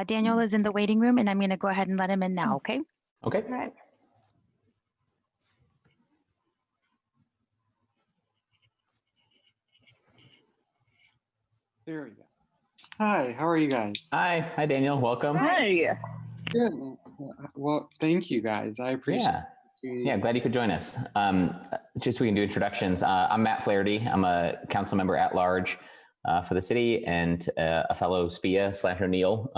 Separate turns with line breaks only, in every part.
Daniel is in the waiting room, and I'm going to go ahead and let him in now, okay?
Okay.
All right.
There we go. Hi, how are you guys?
Hi, Daniel. Welcome.
Hi.
Good. Well, thank you guys. I appreciate it.
Yeah, glad you could join us. Just so we can do introductions. I'm Matt Flaherty. I'm a council member at large for the city and a fellow SPIA/O'Neill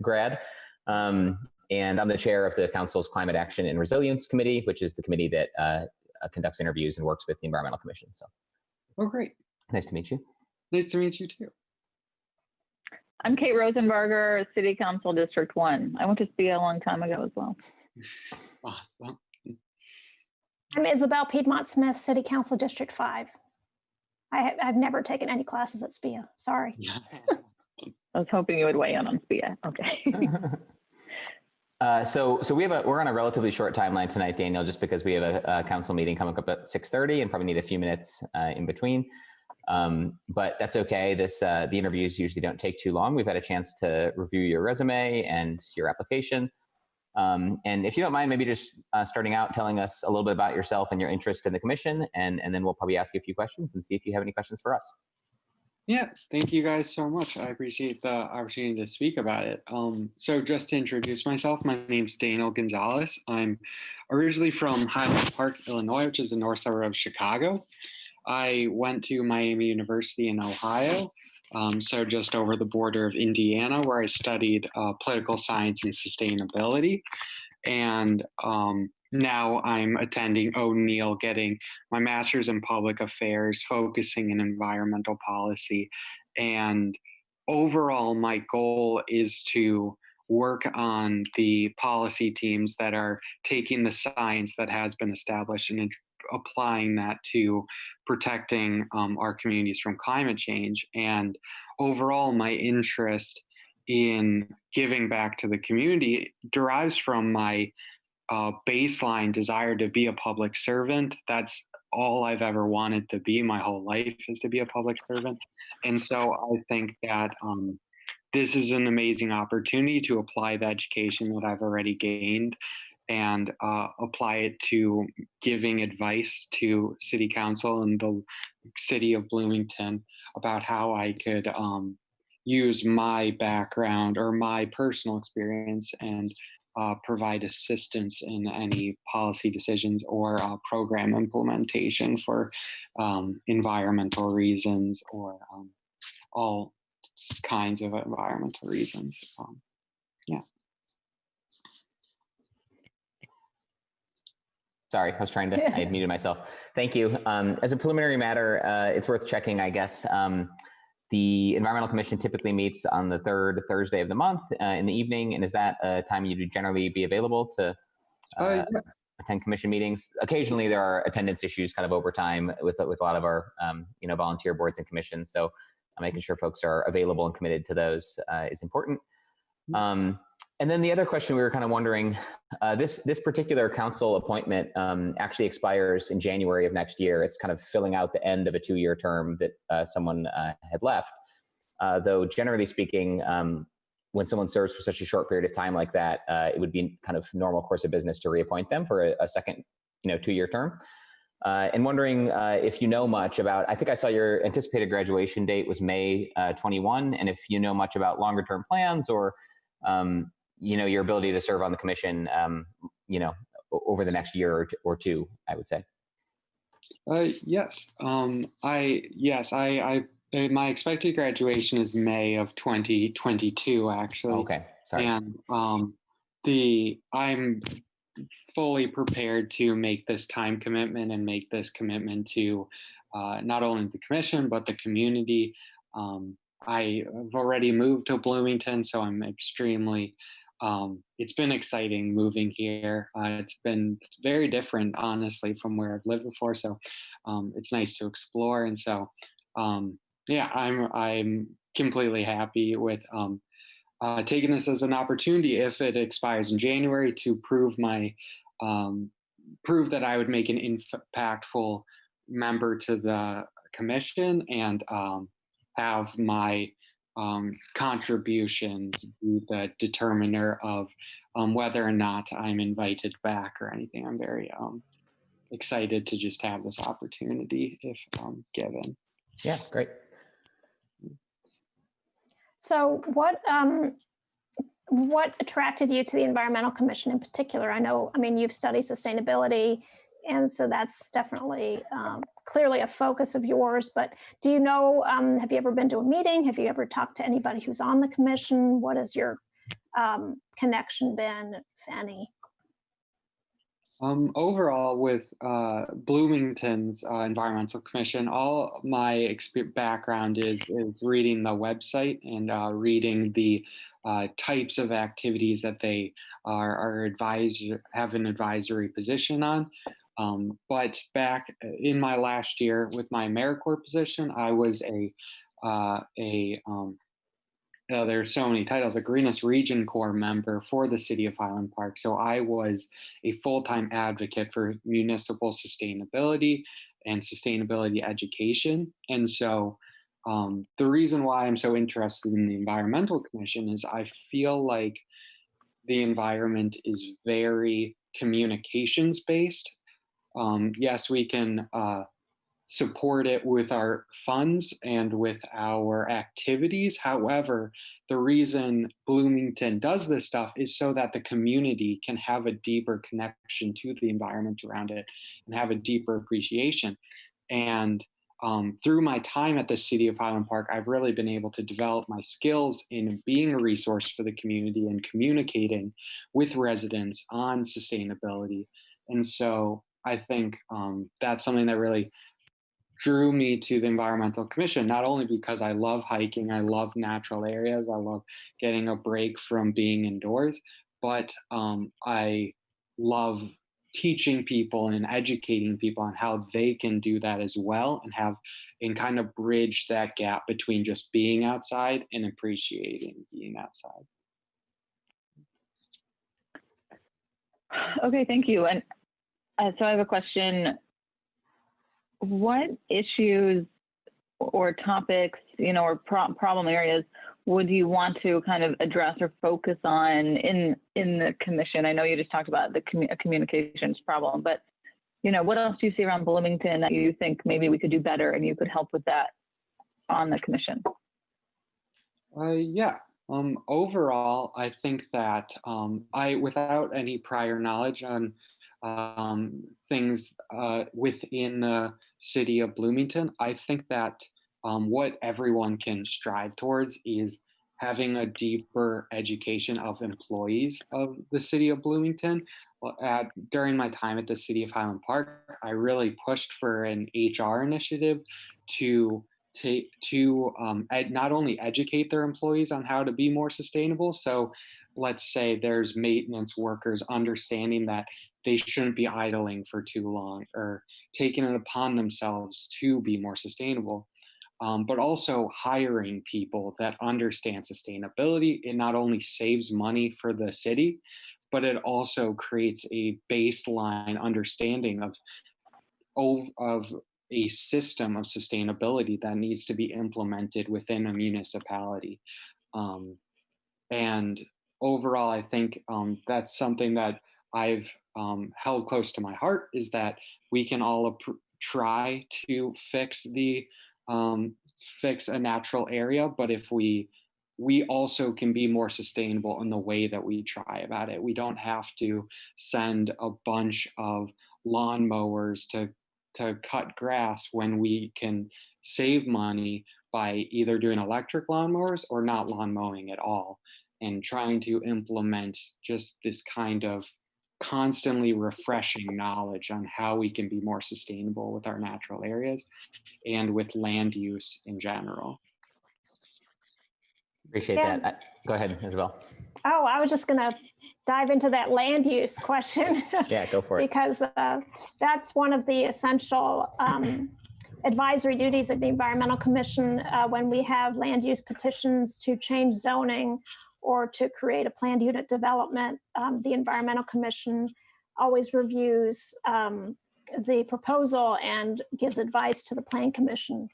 grad. And I'm the chair of the council's Climate Action and Resilience Committee, which is the committee that conducts interviews and works with the Environmental Commission. So,
Oh, great.
nice to meet you.
Nice to meet you too.
I'm Kate Rosenberger, City Council District 1. I went to SPIA a long time ago as well.
Awesome.
I'm Isabel Piedmont Smith, City Council District 5. I've never taken any classes at SPIA. Sorry.
I was hoping you would weigh in on SPIA. Okay.
So we're on a relatively short timeline tonight, Daniel, just because we have a council meeting coming up at 6:30 and probably need a few minutes in between. But that's okay. The interviews usually don't take too long. We've had a chance to review your resume and your application. And if you don't mind, maybe just starting out telling us a little bit about yourself and your interest in the commission, and then we'll probably ask you a few questions and see if you have any questions for us.
Yeah, thank you guys so much. I appreciate the opportunity to speak about it. So just to introduce myself, my name's Daniel Gonzalez. I'm originally from Highland Park, Illinois, which is the north suburb of Chicago. I went to Miami University in Ohio, so just over the border of Indiana, where I studied political science and sustainability. And now I'm attending O'Neill, getting my master's in public affairs, focusing in environmental policy. And overall, my goal is to work on the policy teams that are taking the science that has been established and applying that to protecting our communities from climate change. And overall, my interest in giving back to the community derives from my baseline desire to be a public servant. That's all I've ever wanted to be my whole life, is to be a public servant. And so I think that this is an amazing opportunity to apply the education that I've already gained and apply it to giving advice to City Council and the city of Bloomington about how I could use my background or my personal experience and provide assistance in any policy decisions or program implementation for environmental reasons or all kinds of environmental reasons. Yeah.
Sorry, I was trying to, I had muted myself. Thank you. As a preliminary matter, it's worth checking, I guess. The Environmental Commission typically meets on the third Thursday of the month in the evening. And is that a time you'd generally be available to attend commission meetings? Occasionally there are attendance issues kind of over time with a lot of our volunteer boards and commissions. So making sure folks are available and committed to those is important. And then the other question we were kind of wondering, this particular council appointment actually expires in January of next year. It's kind of filling out the end of a 2-year term that someone had left. Though generally speaking, when someone serves for such a short period of time like that, it would be kind of normal course of business to reappoint them for a second 2-year term. And wondering if you know much about, I think I saw your anticipated graduation date was May 21, and if you know much about longer term plans or your ability to serve on the commission, over the next year or two, I would say.
Yes. My expected graduation is May of 2022, actually.
Okay. Sorry.
And I'm fully prepared to make this time commitment and make this commitment to not only the commission, but the community. I've already moved to Bloomington, so I'm extremely, it's been exciting moving here. It's been very different, honestly, from where I've lived before. So it's nice to explore. And so, I'm completely happy with taking this as an opportunity, if it expires in January, to prove that I would make an impactful member to the commission and have my contributions be the determiner of whether or not I'm invited back or anything. I'm very excited to just have this opportunity if given.
Yeah, great.
So what attracted you to the Environmental Commission in particular? I mean, you've studied sustainability, and so that's definitely clearly a focus of yours, but do you know, have you ever been to a meeting? Have you ever talked to anybody who's on the commission? What has your connection been, if any?
Overall, with Bloomington's Environmental Commission, all my background is reading the website and reading the types of activities that they have an advisory position on. But back in my last year with my AmeriCorps position, I was there's so many titles, a Greenest Region Corps member for the city of Highland Park. So I was a full-time advocate for municipal sustainability and sustainability education. And so the reason why I'm so interested in the Environmental Commission is I feel like the environment is very communications based. Yes, we can support it with our funds and with our activities. However, the reason Bloomington does this stuff is so that the community can have a deeper connection to the environment around it and have a deeper appreciation. And through my time at the city of Highland Park, I've really been able to develop my skills in being a resource for the community and communicating with residents on sustainability. And so I think that's something that really drew me to the Environmental Commission, not only because I love hiking, I love natural areas, I love getting a break from being indoors, but I love teaching people and educating people on how they can do that as well and kind of bridge that gap between just being outside and appreciating being outside.
Okay, thank you. And so I have a question. What issues or topics, or problem areas would you want to kind of address or focus on in the commission? I know you just talked about the communications problem, but what else do you see around Bloomington that you think maybe we could do better and you could help with that on the commission?
Yeah. Overall, I think that without any prior knowledge on things within the city of Bloomington, I think that what everyone can strive towards is having a deeper education of employees of the city of Bloomington. During my time at the city of Highland Park, I really pushed for an HR initiative to not only educate their employees on how to be more sustainable. So let's say there's maintenance workers understanding that they shouldn't be idling for too long or taking it upon themselves to be more sustainable. But also hiring people that understand sustainability. It not only saves money for the city, but it also creates a baseline understanding of a system of sustainability that needs to be implemented within a municipality. And overall, I think that's something that I've held close to my heart, is that we can all try to fix a natural area, but if we also can be more sustainable in the way that we try about it. We don't have to send a bunch of lawnmowers to cut grass when we can save money by either doing electric lawnmowers or not lawn mowing at all, and trying to implement just this kind of constantly refreshing knowledge on how we can be more sustainable with our natural areas and with land use in general.
Appreciate that. Go ahead, Isabel.
Oh, I was just going to dive into that land use question.
Yeah, go for it.
Because that's one of the essential advisory duties of the Environmental Commission when we have land use petitions to change zoning or to create a planned unit development. The Environmental Commission always reviews the proposal and gives advice to the Plan Commission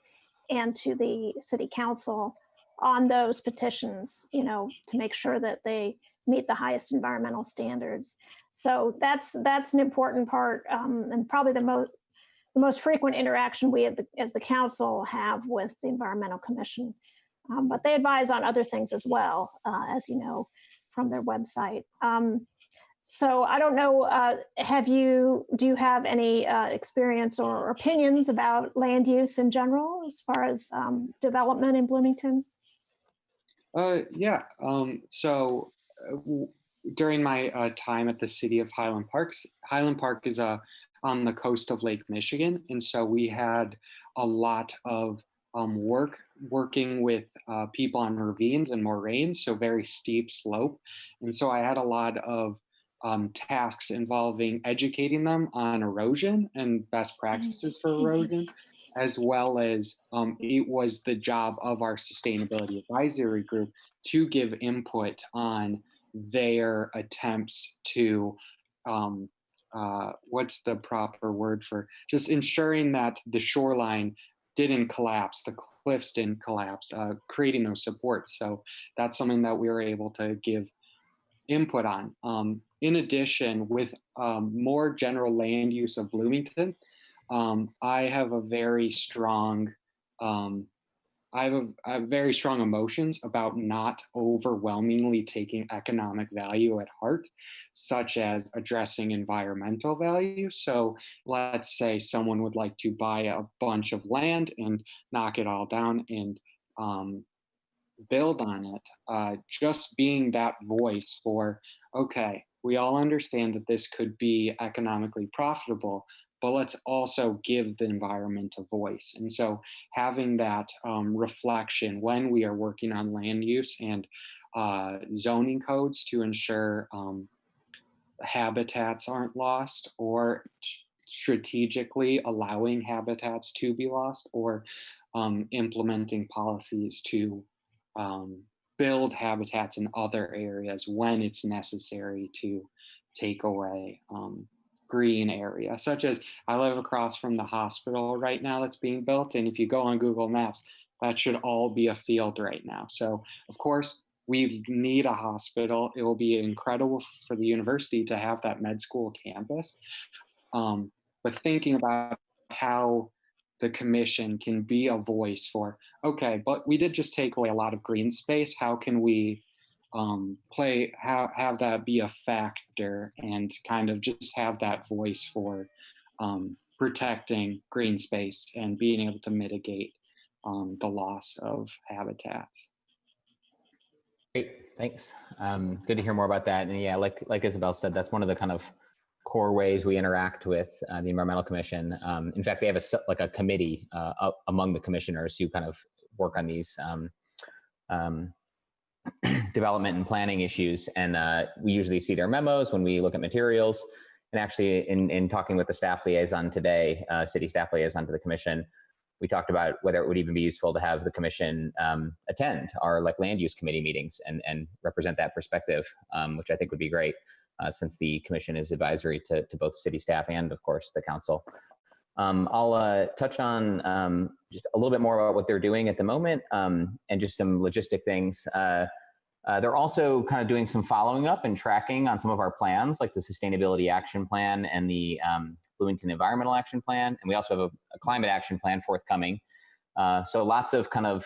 and to the City Council on those petitions, you know, to make sure that they meet the highest environmental standards. So that's an important part, and probably the most frequent interaction we as the council have with the Environmental Commission. But they advise on other things as well, as you know, from their website. So I don't know, do you have any experience or opinions about land use in general as far as development in Bloomington?
Yeah. During my time at the city of Highland Park is on the coast of Lake Michigan. And so we had a lot of working with people on ravines and moraines, so very steep slope. And so I had a lot of tasks involving educating them on erosion and best practices for erosion, as well as it was the job of our sustainability advisory group to give input on their attempts to, what's the proper word for, just ensuring that the shoreline didn't collapse, the cliffs didn't collapse, creating those supports. So that's something that we were able to give input on. In addition, with more general land use of Bloomington, I have a very strong, I have very strong emotions about not overwhelmingly taking economic value at heart, such as addressing environmental value. So let's say someone would like to buy a bunch of land and knock it all down and build on it. Just being that voice for, okay, we all understand that this could be economically profitable, but let's also give the environment a voice. And so having that reflection when we are working on land use and zoning codes to ensure habitats aren't lost, or strategically allowing habitats to be lost, or implementing policies to build habitats in other areas when it's necessary to take away green area, such as I live across from the hospital right now that's being built. And if you go on Google Maps, that should all be a field right now. So of course, we need a hospital. It will be incredible for the university to have that med school campus. But thinking about how the commission can be a voice for, okay, but we did just take away a lot of green space. How can we have that be a factor and kind of just have that voice for protecting green space and being able to mitigate the loss of habitats.
Great, thanks. Good to hear more about that. And yeah, like Isabel said, that's one of the kind of core ways we interact with the Environmental Commission. In fact, they have a committee among the commissioners who kind of work on these development and planning issues. And we usually see their memos when we look at materials. And actually in talking with the staff liaison today, city staff liaison to the commission, we talked about whether it would even be useful to have the commission attend our land use committee meetings and represent that perspective, which I think would be great since the commission is advisory to both city staff and of course the council. I'll touch on just a little bit more about what they're doing at the moment and just some logistic things. They're also kind of doing some following up and tracking on some of our plans, like the Sustainability Action Plan and the Bloomington Environmental Action Plan. And we also have a Climate Action Plan forthcoming. So lots of kind of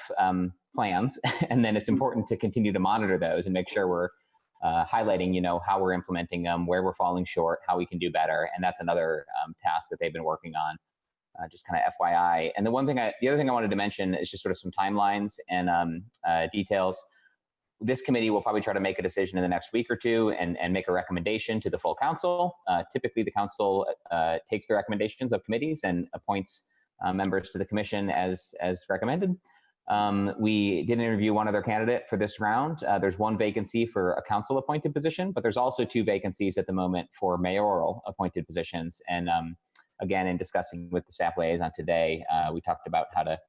plans. And then it's important to continue to monitor those and make sure we're highlighting, how we're implementing them, where we're falling short, how we can do better. And that's another task that they've been working on, just kind of FYI. And the other thing I wanted to mention is just sort of some timelines and details. This committee will probably try to make a decision in the next week or two and make a recommendation to the full council. Typically, the council takes the recommendations of committees and appoints members to the commission as recommended. We did interview one other candidate for this round. There's one vacancy for a council appointed position, but there's also 2 vacancies at the moment for mayoral appointed positions. And again, in discussing with the staff liaison today, we talked about how to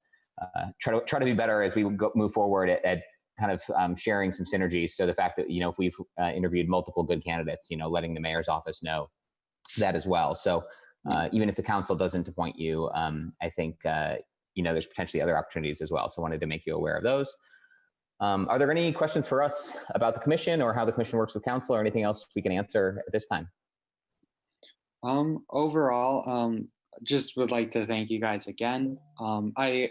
try to be better as we move forward at kind of sharing some synergies. So the fact that, if we've interviewed multiple good candidates, letting the mayor's office know that as well. So even if the council doesn't appoint you, I think, there's potentially other opportunities as well. So I wanted to make you aware of those. Are there any questions for us about the commission or how the commission works with council or anything else we can answer at this time?
Overall, just would like to thank you guys again. I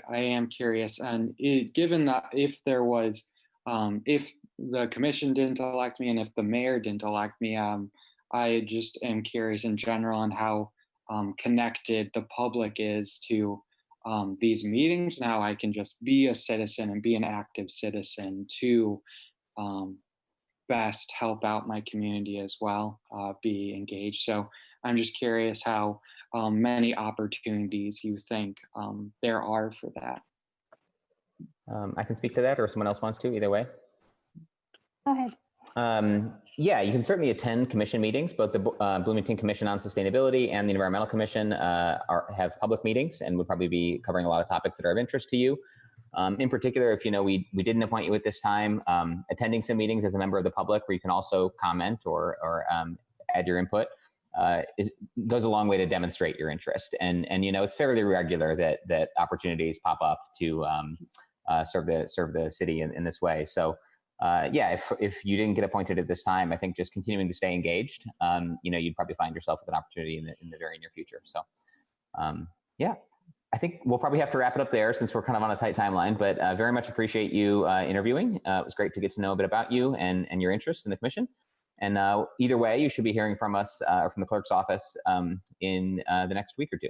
am curious, and given that if there was, if the commission didn't elect me and if the mayor didn't elect me, I just am curious in general on how connected the public is to these meetings and how I can just be a citizen and be an active citizen to best help out my community as well, be engaged. So I'm just curious how many opportunities you think there are for that.
I can speak to that, or someone else wants to, either way.
Go ahead.
Yeah, you can certainly attend commission meetings. Both the Bloomington Commission on Sustainability and the Environmental Commission have public meetings and would probably be covering a lot of topics that are of interest to you. In particular, if you know we didn't appoint you at this time, attending some meetings as a member of the public where you can also comment or add your input goes a long way to demonstrate your interest. And you know, it's fairly regular that opportunities pop up to serve the city in this way. So yeah, if you didn't get appointed at this time, I think just continuing to stay engaged, you know, you'd probably find yourself with an opportunity in the very near future. So yeah. I think we'll probably have to wrap it up there since we're kind of on a tight timeline, but very much appreciate you interviewing. It was great to get to know a bit about you and your interest in the commission. And either way, you should be hearing from us or from the clerk's office in the next week or two.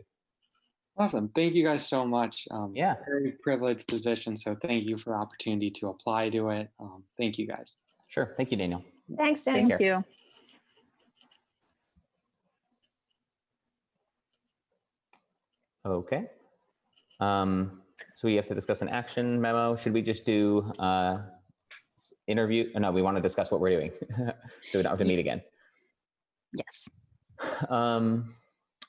Awesome. Thank you guys so much.
Yeah.
Very privileged position. So thank you for the opportunity to apply to it. Thank you guys.
Sure. Thank you, Daniel.
Thanks, Daniel.
Thank you.
Okay. So we have to discuss an action memo. Should we just do interview? No, we want to discuss what we're doing so we don't have to meet again.
Yes.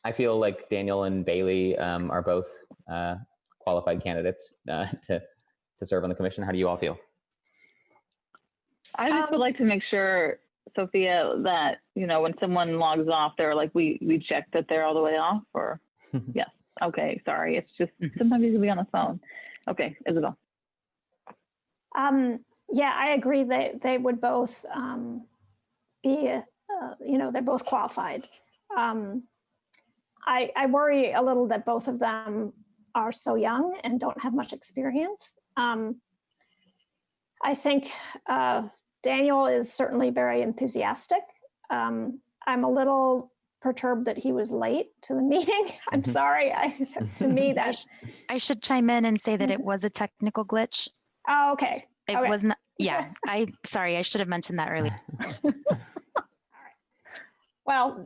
I feel like Daniel and Bailey are both qualified candidates to serve on the commission. How do you all feel?
I just would like to make sure, Sophia, that, you know, when someone logs off, they're like, we check that they're all the way off, or yes. Okay, sorry. It's just sometimes you can be on the phone. Okay, Isabel.
Yeah, I agree that they would both be, you know, they're both qualified. I worry a little that both of them are so young and don't have much experience. I think Daniel is certainly very enthusiastic. I'm a little perturbed that he was late to the meeting. I'm sorry. To me, that
I should chime in and say that it was a technical glitch.
Oh, okay.
It was not. Yeah, sorry. I should have mentioned that earlier.
All right. Well,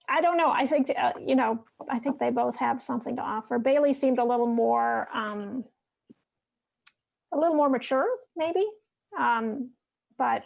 I don't know. I think you know. I think they both have something to offer. Bailey seemed a little more mature, maybe. But